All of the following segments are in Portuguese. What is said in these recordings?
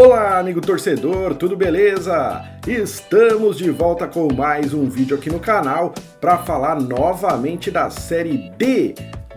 Olá, amigo torcedor, tudo beleza? Estamos de volta com mais um vídeo aqui no canal para falar novamente da Série D,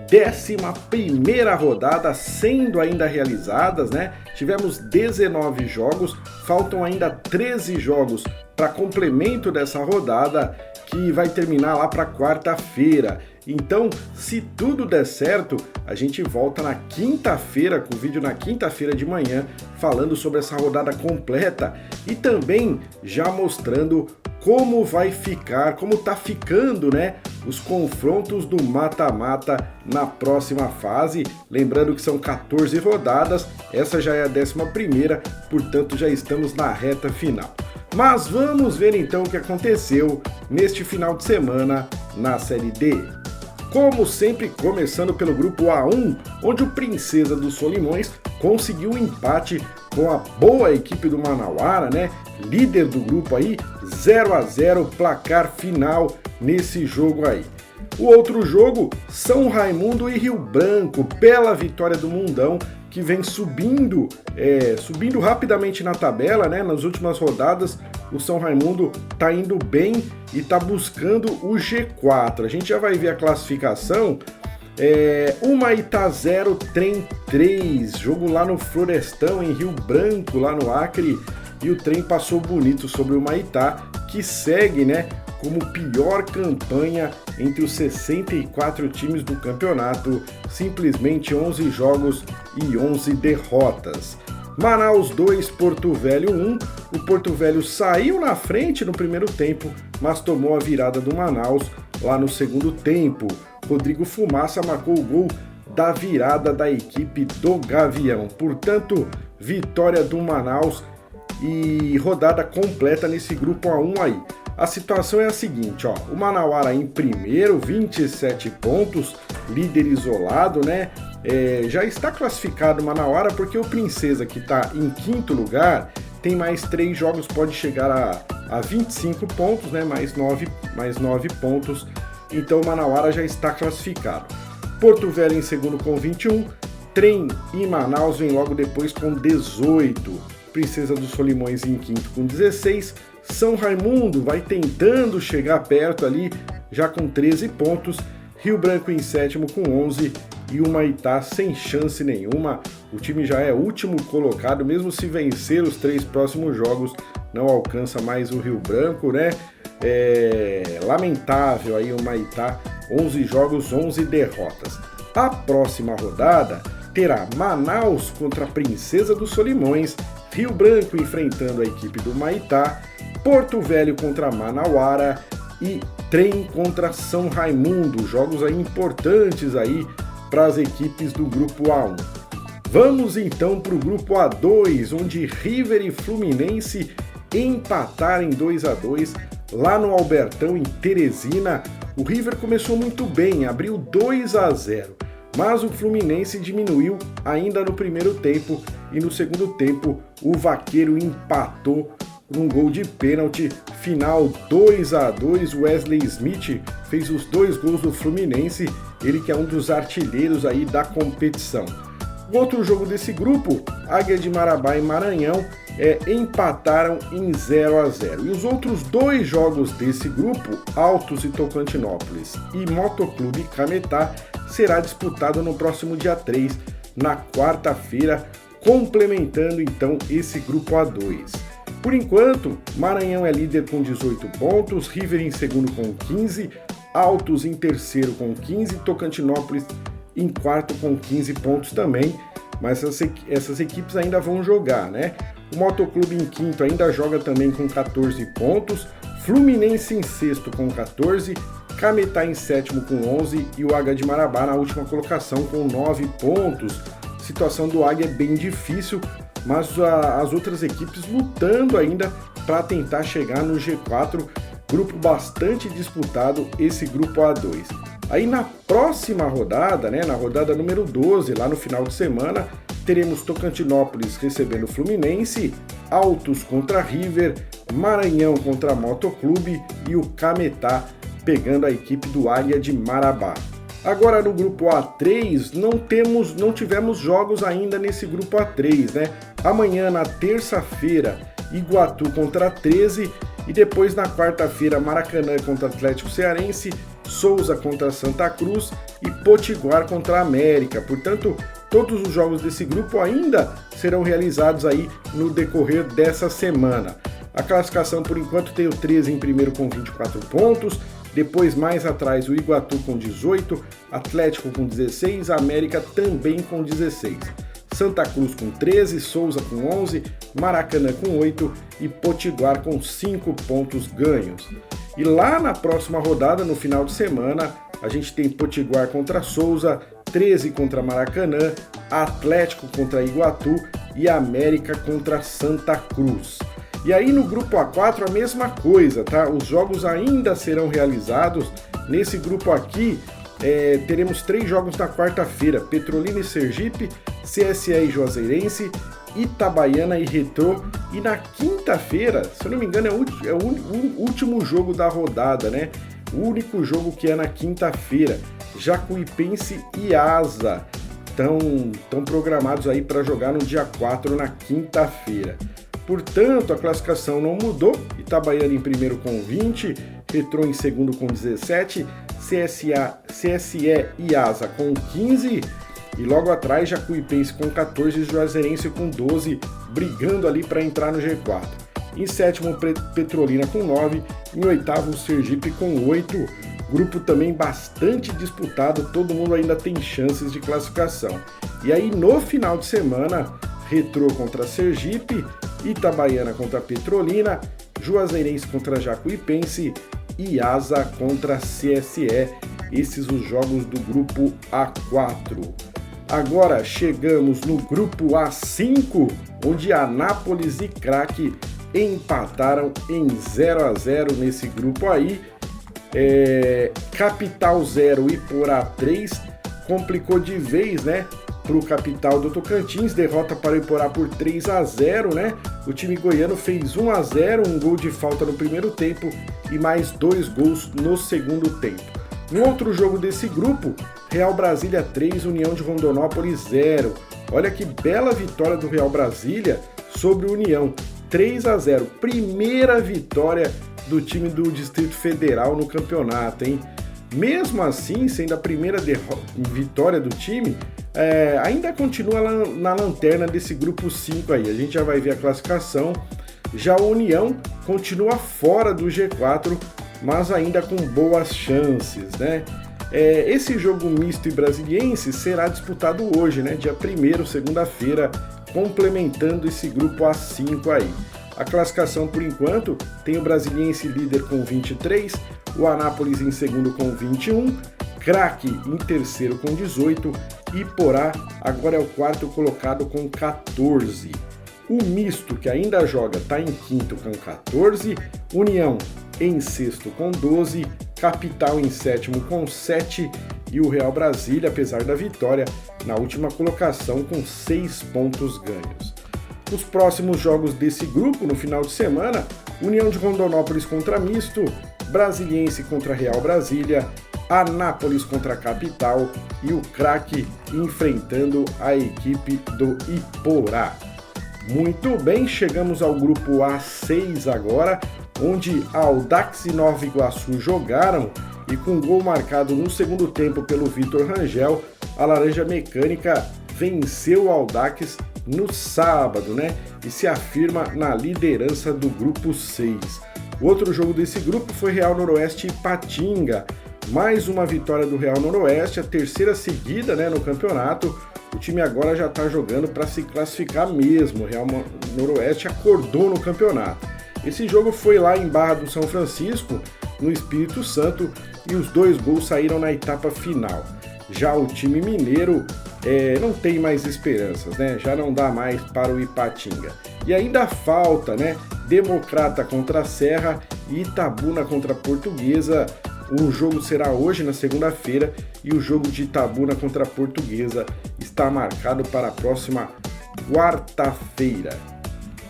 11ª rodada sendo ainda realizadas, né? Tivemos 19 jogos, faltam ainda 13 jogos para complemento dessa rodada que vai terminar lá para quarta-feira. Então, se tudo der certo, a gente volta na quinta-feira, com o vídeo na quinta-feira de manhã, falando sobre essa rodada completa e também já mostrando como vai ficar, como tá ficando, né, os confrontos do mata-mata na próxima fase. Lembrando que são 14 rodadas, essa já é a 11ª, portanto já estamos na reta final. Mas vamos ver então o que aconteceu neste final de semana na Série D. Como sempre, começando pelo grupo A1, onde o Princesa dos Solimões conseguiu um empate com a boa equipe do Manauara, né? Líder do grupo aí, 0-0, placar final nesse jogo aí. O outro jogo, São Raimundo e Rio Branco, bela vitória do Mundão, que vem subindo rapidamente na tabela, né? Nas últimas rodadas, o São Raimundo tá indo bem e tá buscando o G4. A gente já vai ver a classificação. Humaitá 0, Trem 3, jogo lá no Florestão, em Rio Branco, lá no Acre, e o Trem passou bonito sobre o Humaitá, que segue, né, como pior campanha entre os 64 times do campeonato, simplesmente 11 jogos e 11 derrotas. Manaus 2, Porto Velho 1, o Porto Velho saiu na frente no primeiro tempo, mas tomou a virada do Manaus lá no segundo tempo. Rodrigo Fumaça marcou o gol da virada da equipe do Gavião. Portanto, vitória do Manaus e rodada completa nesse grupo A1 aí. A situação é a seguinte, ó, o Manauara em primeiro, 27 pontos, líder isolado, né? Já está classificado o Manauara porque o Princesa, que está em quinto lugar, tem mais 3 jogos, pode chegar a 25 pontos, né? Mais 9 pontos, então o Manauara já está classificado. Porto Velho em segundo com 21, Trem e Manaus vem logo depois com 18, Princesa dos Solimões em quinto com 16, São Raimundo vai tentando chegar perto ali, já com 13 pontos, Rio Branco em sétimo com 11 e o Humaitá sem chance nenhuma. O time já é último colocado, mesmo se vencer os 3 próximos jogos, não alcança mais o Rio Branco, né? Lamentável aí o Humaitá, 11 jogos, 11 derrotas. A próxima rodada terá Manaus contra a Princesa dos Solimões, Rio Branco enfrentando a equipe do Humaitá, Porto Velho contra Manauara e Trem contra São Raimundo, jogos aí importantes aí para as equipes do grupo A1. Vamos então para o grupo A2, onde River e Fluminense empataram em 2-2 lá no Albertão, em Teresina. O River começou muito bem, abriu 2-0, mas o Fluminense diminuiu ainda no primeiro tempo e no segundo tempo o Vaqueiro empatou um gol de pênalti, final 2-2, Wesley Smith fez os 2 gols do Fluminense, ele que é um dos artilheiros aí da competição. O outro jogo desse grupo, Águia de Marabá e Maranhão, empataram em 0-0. E os outros 2 jogos desse grupo, Altos e Tocantinópolis e Motoclube Cametá, será disputado no próximo dia 3, na quarta-feira, complementando então esse grupo A2. Por enquanto, Maranhão é líder com 18 pontos, River em segundo com 15, Altos em terceiro com 15, Tocantinópolis em quarto com 15 pontos também, mas essas equipes ainda vão jogar, né? O Motoclube em quinto ainda joga também com 14 pontos, Fluminense em sexto com 14, Cametá em sétimo com 11 e o Águia de Marabá na última colocação com 9 pontos. A situação do Águia é bem difícil, mas as outras equipes lutando ainda para tentar chegar no G4, grupo bastante disputado, esse grupo A2. Aí na próxima rodada, né, na rodada número 12, lá no final de semana, teremos Tocantinópolis recebendo Fluminense, Altos contra River, Maranhão contra Motoclube e o Cametá pegando a equipe do Águia de Marabá. Agora no grupo A3 não tivemos jogos ainda nesse grupo A3, né? Amanhã na terça-feira Iguatu contra 13 e depois na quarta-feira Maracanã contra Atlético Cearense, Souza contra Santa Cruz e Potiguar contra América. Portanto, todos os jogos desse grupo ainda serão realizados aí no decorrer dessa semana. A classificação por enquanto tem o 13 em primeiro com 24 pontos, depois mais atrás o Iguatu com 18, Atlético com 16, América também com 16. Santa Cruz com 13, Souza com 11, Maracanã com 8 e Potiguar com 5 pontos ganhos. E lá na próxima rodada, no final de semana, a gente tem Potiguar contra Souza, 13 contra Maracanã, Atlético contra Iguatu e América contra Santa Cruz. E aí no grupo A4 a mesma coisa, tá? Os jogos ainda serão realizados. Nesse grupo aqui teremos 3 jogos na quarta-feira: Petrolina e Sergipe, CSE e Juazeirense, Itabaiana e Retrô. E na quinta-feira, se eu não me engano, é o último jogo da rodada, né? O único jogo que é na quinta-feira, Jacuipense e Asa estão programados aí para jogar no dia 4, na quinta-feira. Portanto, a classificação não mudou. Itabaiana em primeiro com 20, Retrô em segundo com 17, CSE e Asa com 15 e logo atrás Jacuipense com 14 e Juazeirense com 12, brigando ali para entrar no G4. Em sétimo, Petrolina com 9, em oitavo, Sergipe com 8. Grupo também bastante disputado, todo mundo ainda tem chances de classificação. E aí no final de semana, Retrô contra Sergipe, Itabaiana contra Petrolina, Juazeirense contra Jacuipense e Asa contra CSE. Esses os jogos do grupo A4. Agora chegamos no grupo A5, onde Anápolis e Craque empataram em 0-0 nesse grupo aí. Capital 0 e Iporá 3 complicou de vez, né? Para o Capital do Tocantins, derrota para o Iporá por 3-0, né? O time goiano fez 1-0, um gol de falta no primeiro tempo e mais 2 gols no segundo tempo. No outro jogo desse grupo, Real Brasília 3, União de Rondonópolis 0. Olha que bela vitória do Real Brasília sobre o União, 3-0. Primeira vitória do time do Distrito Federal no campeonato, hein? Mesmo assim, sendo a primeira vitória do time, ainda continua na lanterna desse grupo 5 aí. A gente já vai ver a classificação. Já a União continua fora do G4, mas ainda com boas chances, né? Esse jogo misto e brasiliense será disputado hoje, né? Dia 1º, segunda-feira, complementando esse grupo A5 aí. A classificação, por enquanto, tem o Brasiliense líder com 23, o Anápolis em segundo com 21, Craque em terceiro com 18 e Iporá agora é o quarto colocado com 14. O misto, que ainda joga, está em quinto com 14, União em sexto com 12, Capital em sétimo com 7 e o Real Brasília, apesar da vitória, na última colocação com 6 pontos ganhos. Os próximos jogos desse grupo no final de semana, União de Rondonópolis contra Misto, Brasiliense contra Real Brasília, Anápolis contra Capital e o Craque enfrentando a equipe do Iporá. Muito bem, chegamos ao grupo A6 agora, onde Audax e Nova Iguaçu jogaram e com gol marcado no segundo tempo pelo Vitor Rangel, a Laranja Mecânica venceu o Audax no sábado, né? E se afirma na liderança do grupo 6. O outro jogo desse grupo foi Real Noroeste e Ipatinga. Mais uma vitória do Real Noroeste, a terceira seguida, né, no campeonato. O time agora já está jogando para se classificar mesmo. O Real Noroeste acordou no campeonato. Esse jogo foi lá em Barra do São Francisco, no Espírito Santo, e os 2 gols saíram na etapa final. Já o time mineiro não tem mais esperanças, né? Já não dá mais para o Ipatinga. E ainda falta, né? Democrata contra a Serra e Itabuna contra a Portuguesa. O jogo será hoje, na segunda-feira, e o jogo de Itabuna contra a Portuguesa está marcado para a próxima quarta-feira.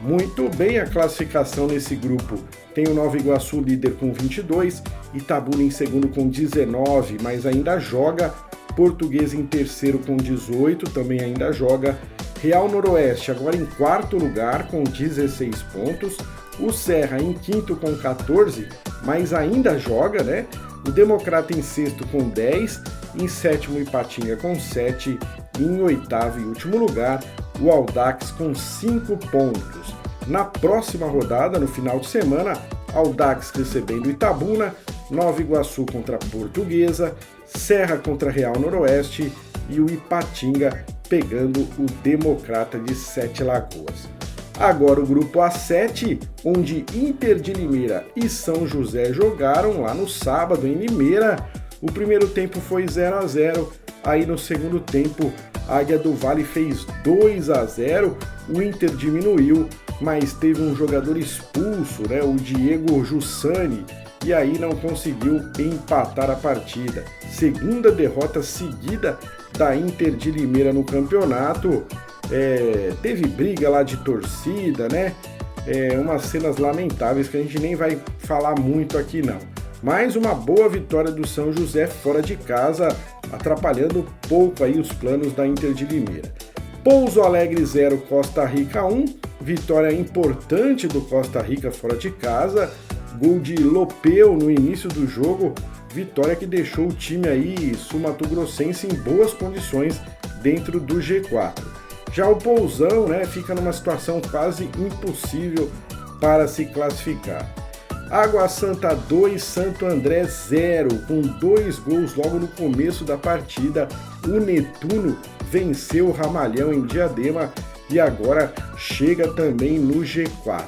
Muito bem, a classificação nesse grupo Tem o Nova Iguaçu líder com 22, Itabuna em segundo com 19, mas ainda joga. Portuguesa em terceiro com 18, também ainda joga. Real Noroeste agora em quarto lugar com 16 pontos. O Serra em quinto com 14, mas ainda joga, né? O Democrata em sexto com 10, em sétimo Ipatinga com 7, e em oitavo e último lugar o Audax com 5 pontos. Na próxima rodada, no final de semana, Audax recebendo Itabuna, Nova Iguaçu contra Portuguesa, Serra contra Real Noroeste e o Ipatinga pegando o Democrata de Sete Lagoas. Agora o grupo A7, onde Inter de Limeira e São José jogaram lá no sábado em Limeira. O primeiro tempo foi 0-0, aí no segundo tempo Águia do Vale fez 2-0, o Inter diminuiu, mas teve um jogador expulso, né, o Diego Jussani, e aí não conseguiu empatar a partida. Segunda derrota seguida da Inter de Limeira no campeonato. Teve briga lá de torcida, né? Umas cenas lamentáveis que a gente nem vai falar muito aqui não. Mas uma boa vitória do São José fora de casa, atrapalhando pouco aí os planos da Inter de Limeira. Pouso Alegre 0, Costa Rica 1, vitória importante do Costa Rica fora de casa. Gol de Lopeu no início do jogo, vitória que deixou o time aí sul-mato-grossense em boas condições dentro do G4. Já o Pousão, né, fica numa situação quase impossível para se classificar. Água Santa 2, Santo André 0, com 2 gols logo no começo da partida. O Netuno venceu o Ramalhão em Diadema e agora chega também no G4.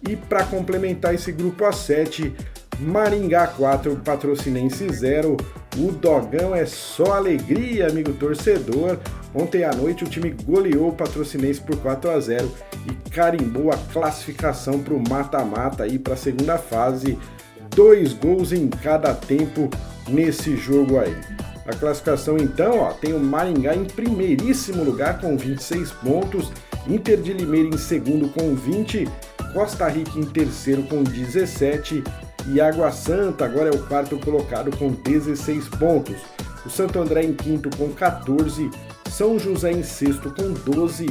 E para complementar esse grupo A7, Maringá 4, Patrocinense 0. O Dogão é só alegria, amigo torcedor. Ontem à noite o time goleou o Patrocinense por 4-0 e carimbou a classificação para o mata-mata aí para a segunda fase. 2 gols em cada tempo nesse jogo aí. A classificação então, ó, tem o Maringá em primeiríssimo lugar com 26 pontos, Inter de Limeira em segundo com 20, Costa Rica em terceiro com 17 e Água Santa agora é o quarto colocado com 16 pontos. O Santo André em quinto com 14, São José em sexto com 12,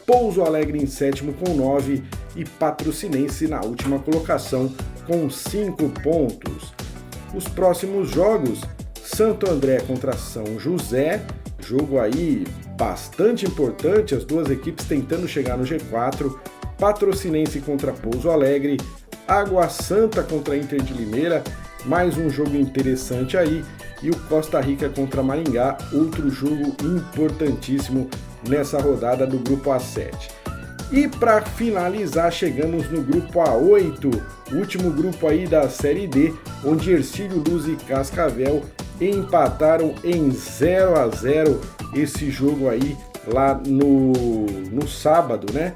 Pouso Alegre em sétimo com 9 e Patrocinense na última colocação com 5 pontos. Os próximos jogos, Santo André contra São José, jogo aí bastante importante, as duas equipes tentando chegar no G4, Patrocinense contra Pouso Alegre, Água Santa contra Inter de Limeira, mais um jogo interessante aí, e o Costa Rica contra Maringá, outro jogo importantíssimo nessa rodada do grupo A7. E para finalizar, chegamos no grupo A8, último grupo aí da Série D, onde Hercílio Luz e Cascavel empataram em 0-0 esse jogo aí lá no sábado, né?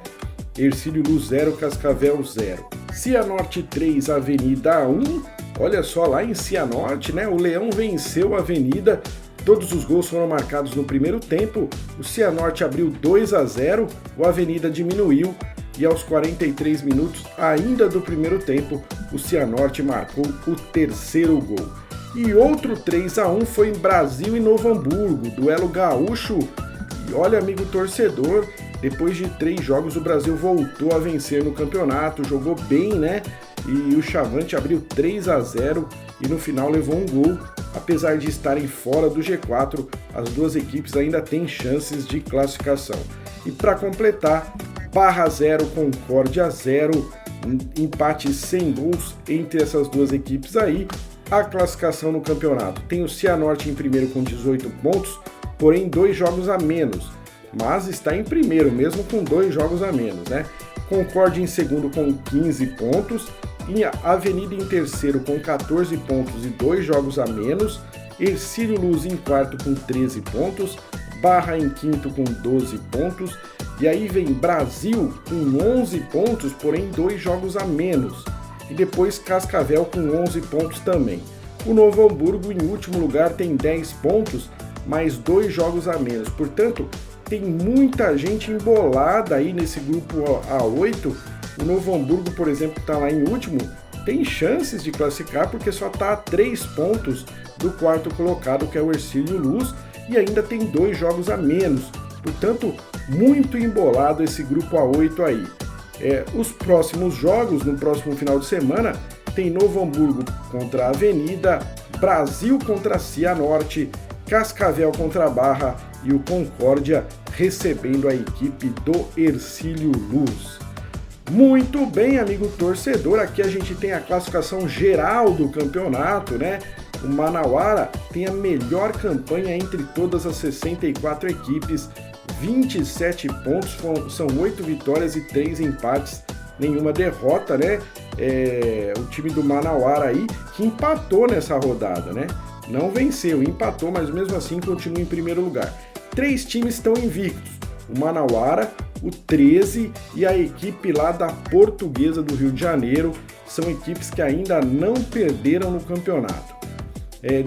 Hercílio Luz 0, Cascavel 0. Cianorte 3, Avenida 1. Olha só, lá em Cianorte, né? O Leão venceu a Avenida. Todos os gols foram marcados no primeiro tempo. O Cianorte abriu 2-0, o Avenida diminuiu e aos 43 minutos, ainda do primeiro tempo, o Cianorte marcou o terceiro gol. E outro 3-1 foi em Brasil e Novo Hamburgo, duelo gaúcho. E olha, amigo torcedor, depois de 3 jogos o Brasil voltou a vencer no campeonato, jogou bem, né? E o Chavante abriu 3-0 e no final levou um gol. Apesar de estarem fora do G4, as duas equipes ainda têm chances de classificação. E para completar, Barra 0, Concórdia 0, empate sem gols entre essas duas equipes aí. A classificação no campeonato tem o Cianorte em primeiro com 18 pontos, porém 2 jogos a menos, mas está em primeiro mesmo com 2 jogos a menos, né? Concórdia em segundo com 15 pontos, e Avenida em terceiro com 14 pontos e 2 jogos a menos, Hercílio Luz em quarto com 13 pontos, Barra em quinto com 12 pontos, e aí vem Brasil com 11 pontos, porém 2 jogos a menos, e depois Cascavel com 11 pontos também. O Novo Hamburgo em último lugar tem 10 pontos, mais 2 jogos a menos, portanto tem muita gente embolada aí nesse grupo A8. O Novo Hamburgo, por exemplo, está lá em último, tem chances de classificar porque só está a 3 pontos do quarto colocado, que é o Hercílio Luz, e ainda tem 2 jogos a menos. Portanto, muito embolado esse grupo A8 aí. Os próximos jogos, no próximo final de semana, tem Novo Hamburgo contra a Avenida, Brasil contra a Cianorte, Cascavel contra a Barra e o Concórdia recebendo a equipe do Hercílio Luz. Muito bem, amigo torcedor, aqui a gente tem a classificação geral do campeonato, né? O Manauara tem a melhor campanha entre todas as 64 equipes, 27 pontos, são 8 vitórias e 3 empates, nenhuma derrota, né? O time do Manauara aí, que empatou nessa rodada, né? Não venceu, empatou, mas mesmo assim continua em primeiro lugar. 3 times estão invictos, o Manauara, o 13 e a equipe lá da Portuguesa do Rio de Janeiro, são equipes que ainda não perderam no campeonato.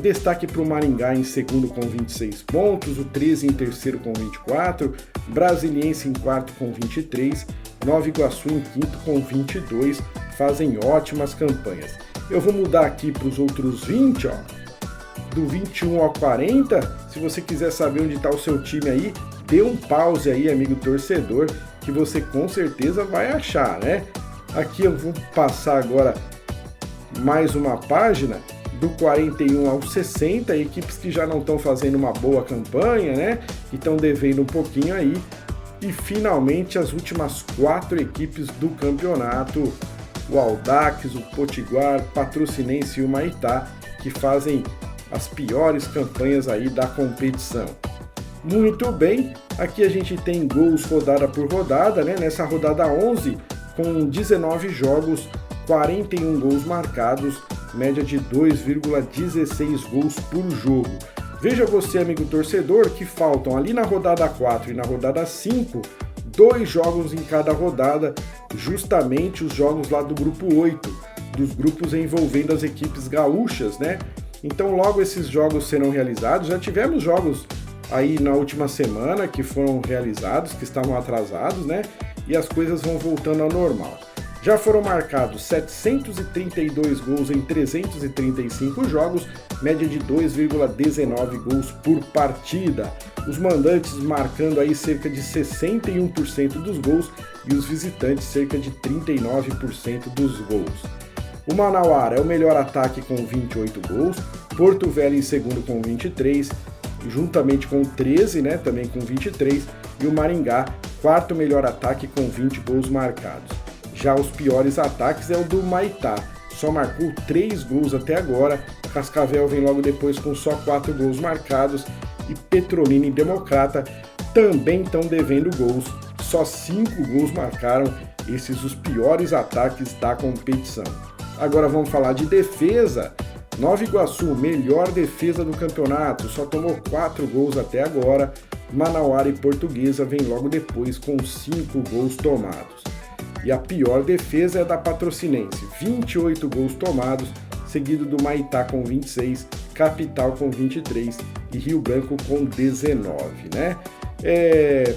Destaque para o Maringá em segundo com 26 pontos, o 13 em terceiro com 24, Brasiliense em quarto com 23, Nova Iguaçu em quinto com 22, fazem ótimas campanhas. Eu vou mudar aqui para os outros 20, ó, do 21 ao 40, se você quiser saber onde está o seu time aí, dê um pause aí, amigo torcedor, que você com certeza vai achar, né? Aqui eu vou passar agora mais uma página, do 41 ao 60, equipes que já não estão fazendo uma boa campanha, né? Que estão devendo um pouquinho aí. E finalmente as últimas 4 equipes do campeonato, o Audax, o Potiguar, Patrocinense e o Maitá, que fazem as piores campanhas aí da competição. Muito bem, aqui a gente tem gols rodada por rodada, né? Nessa rodada 11, com 19 jogos, 41 gols marcados, média de 2,16 gols por jogo. Veja você, amigo torcedor, que faltam ali na rodada 4 e na rodada 5, 2 jogos em cada rodada, justamente os jogos lá do grupo 8, dos grupos envolvendo as equipes gaúchas, né? Então logo esses jogos serão realizados. Já tivemos jogos aí na última semana que foram realizados, que estavam atrasados, né? E as coisas vão voltando ao normal. Já foram marcados 732 gols em 335 jogos, média de 2,19 gols por partida. Os mandantes marcando aí cerca de 61% dos gols e os visitantes cerca de 39% dos gols. O Manauara é o melhor ataque com 28 gols, Porto Velho em segundo com 23, juntamente com o 13, né, também com 23, e o Maringá, quarto melhor ataque com 20 gols marcados. Já os piores ataques é o do Maitá, só marcou 3 gols até agora, Cascavel vem logo depois com só 4 gols marcados e Petrolina e Democrata também estão devendo gols, só 5 gols marcaram, esses os piores ataques da competição. Agora vamos falar de defesa. Nova Iguaçu, melhor defesa do campeonato, só tomou 4 gols até agora, Manauara e Portuguesa vem logo depois com 5 gols tomados. E a pior defesa é da Patrocinense, 28 gols tomados, seguido do Maitá com 26, Capital com 23 e Rio Branco com 19, né?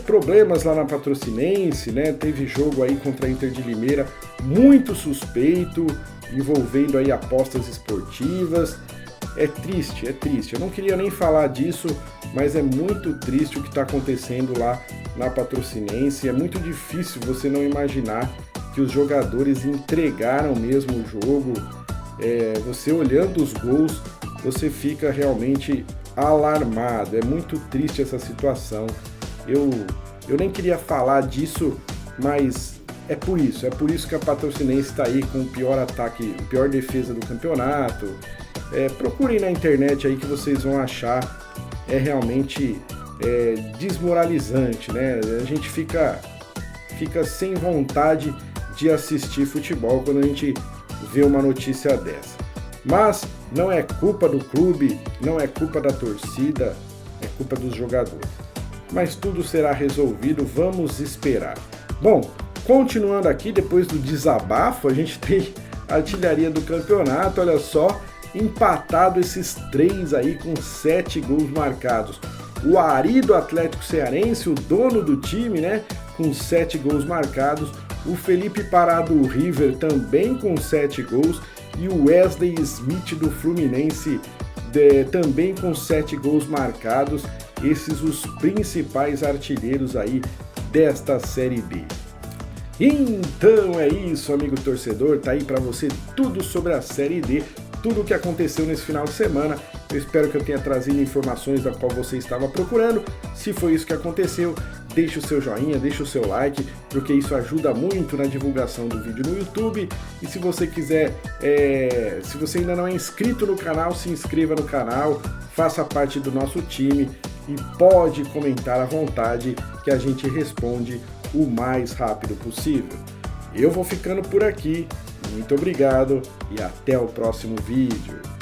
Problemas lá na Patrocinense, né? Teve jogo aí contra a Inter de Limeira, muito suspeito, envolvendo aí apostas esportivas. É triste. Eu não queria nem falar disso, mas é muito triste o que está acontecendo lá na Patrocinense. É muito difícil você não imaginar que os jogadores entregaram mesmo o jogo. Você olhando os gols, você fica realmente alarmado. É muito triste essa situação. Eu nem queria falar disso, mas é por isso que a Patrocinense está aí com o pior ataque, a pior defesa do campeonato. Procurem na internet aí que vocês vão achar, realmente desmoralizante, né? A gente fica sem vontade de assistir futebol quando a gente vê uma notícia dessa. Mas não é culpa do clube, não é culpa da torcida, é culpa dos jogadores. Mas tudo será resolvido, vamos esperar. Bom, continuando aqui, depois do desabafo, a gente tem a artilharia do campeonato, olha só, empatado esses 3 aí com 7 gols marcados. O Ari do Atlético Cearense, o dono do time, né, com 7 gols marcados. o Felipe Pará do River também com 7 gols e o Wesley Smith do Fluminense também com 7 gols marcados, esses os principais artilheiros aí desta Série D. Então é isso, amigo torcedor, tá aí para você tudo sobre a Série D, tudo o que aconteceu nesse final de semana. Eu espero que eu tenha trazido informações da qual você estava procurando. Se foi isso que aconteceu, deixe o seu joinha, deixe o seu like, porque isso ajuda muito na divulgação do vídeo no YouTube. E se você quiser, se você ainda não é inscrito no canal, se inscreva no canal, faça parte do nosso time e pode comentar à vontade que a gente responde o mais rápido possível. Eu vou ficando por aqui, muito obrigado e até o próximo vídeo.